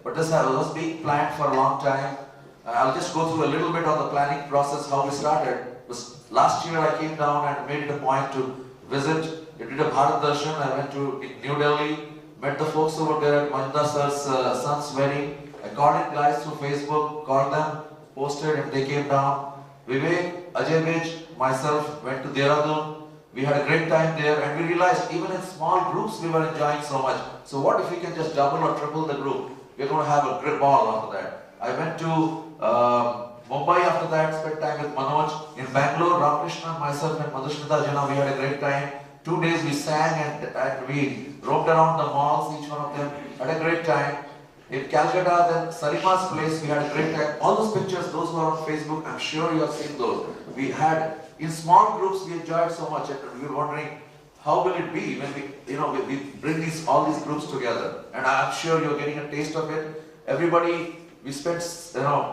but this was being planned for a long time. I'll just go through a little bit of the planning process, how we started. Last year I came down and made it a point to visit. I did a Bharat Darshan. I went to New Delhi, met the folks over there at Mahinda sir's son's wedding. I called in guys through Facebook, called them, posted, and they came down. Vivek, Ajay Vij, myself went to Dehradun. We had a great time there, and we realized even in small groups we were enjoying so much. So what if we can just double or triple the group? We're going to have a great ball after that. I went to Mumbai after that, spent time with Manoj. In Bangalore, Ramakrishna, myself and Madhusmita Jana, we had a great time. 2 days we sang and we roamed around the malls, each one of them, had a great time. In Calcutta, then Sarima's place, we had a great time. All those pictures, those who are on Facebook, I'm sure you have seen those. We had, in small groups, we enjoyed so much, and we were wondering, how will it be when we bring all these groups together? And I'm sure you're getting a taste of it. Everybody, we spent,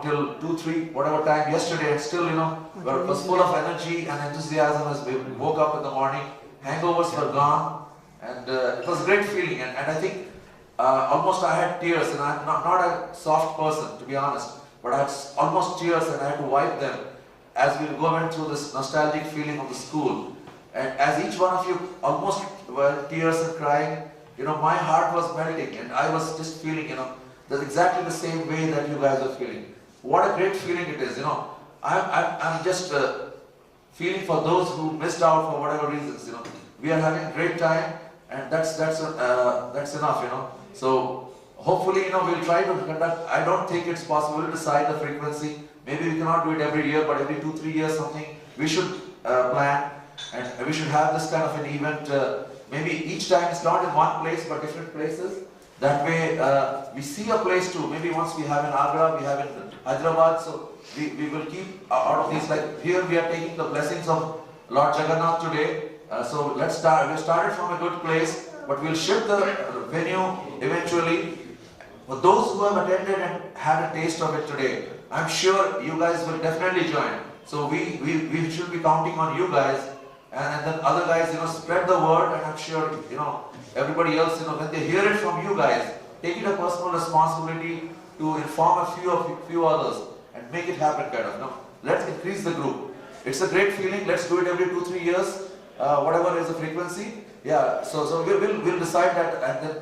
till 2, 3, whatever time yesterday, and still, was full of energy and enthusiasm as we woke up in the morning. Hangovers were gone, and it was a great feeling. And I think almost I had tears, and I'm not a soft person, to be honest, but I had almost tears, and I had to wipe them as we went through this nostalgic feeling of the school. And as each one of you almost were tears and crying, my heart was melting, and I was just feeling, that's exactly the same way that you guys are feeling. What a great feeling it is, I'm just feeling for those who missed out for whatever reasons, We are having a great time, and that's enough, So hopefully, we'll try to conduct. I don't think it's possible to decide the frequency. Maybe we cannot do it every year, but every 2, 3 years something we should plan, and we should have this kind of an event. Maybe each time it's not in one place, but different places. That way, we see a place too. Maybe once we have in Agra, we have in Hyderabad. So we will keep out of these. Like here, we are taking the blessings of Lord Jagannath today. So let's start. We started from a good place, but we'll shift the venue eventually. For those who have attended and had a taste of it today, I'm sure you guys will definitely join. So we should be counting on you guys, and then other guys, spread the word, and I'm sure, everybody else, when they hear it from you guys, take it a personal responsibility to inform a few others and make it happen, kind of. Let's increase the group. It's a great feeling. Let's do it every 2, 3 years, whatever is the frequency. Yeah. So we'll decide that, and then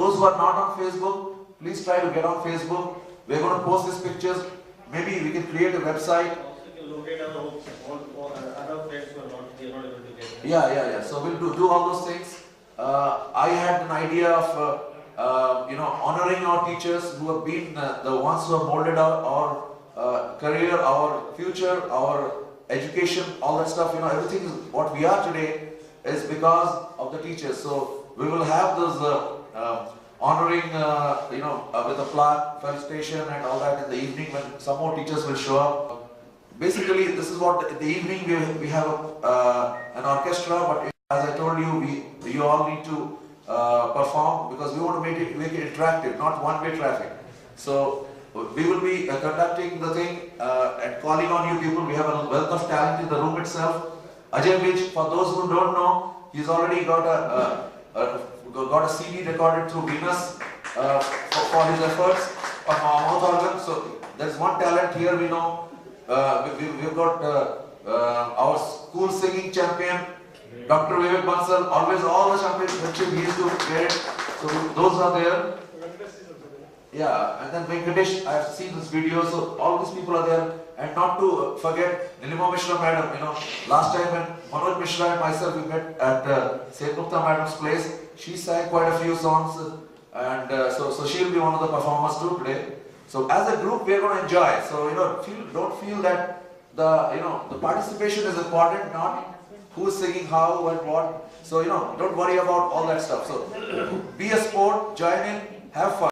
those who are not on Facebook, please try to get on Facebook. We're going to post these pictures. Maybe we can create a website. Also, you locate all other friends who are not able to get it. Yeah. So we'll do all those things. I had an idea of honoring our teachers who have been the ones who have molded our career, our future, our education, all that stuff. Everything is what we are today is because of the teachers. So we will have those honoring, with a plaque, felicitation, and all that in the evening when some more teachers will show up. Basically, this is what in the evening we have an orchestra, but as I told you, you all need to perform because we want to make it interactive, not one-way traffic. So we will be conducting the thing and calling on you people. We have a wealth of talent in the room itself. Ajay Vij, for those who don't know, he's already got a CD recorded through Venus for his efforts on mouth organ. So there's one talent here we know. We've got our school singing champion, Dr. Vivek Bansal, always all the championship he used to wear it. So those are there. Yeah, and then Venkatesh, I have seen this video, so all these people are there. And not to forget Nilima Mishra madam, last time when Manoj Mishra and myself we met at Seth Gupta madam's place, she sang quite a few songs, and so she'll be one of the performers too today. So as a group we are going to enjoy. So don't feel that the participation is important, not who is singing how and what. So don't worry about all that stuff. So be a sport, join in, have fun.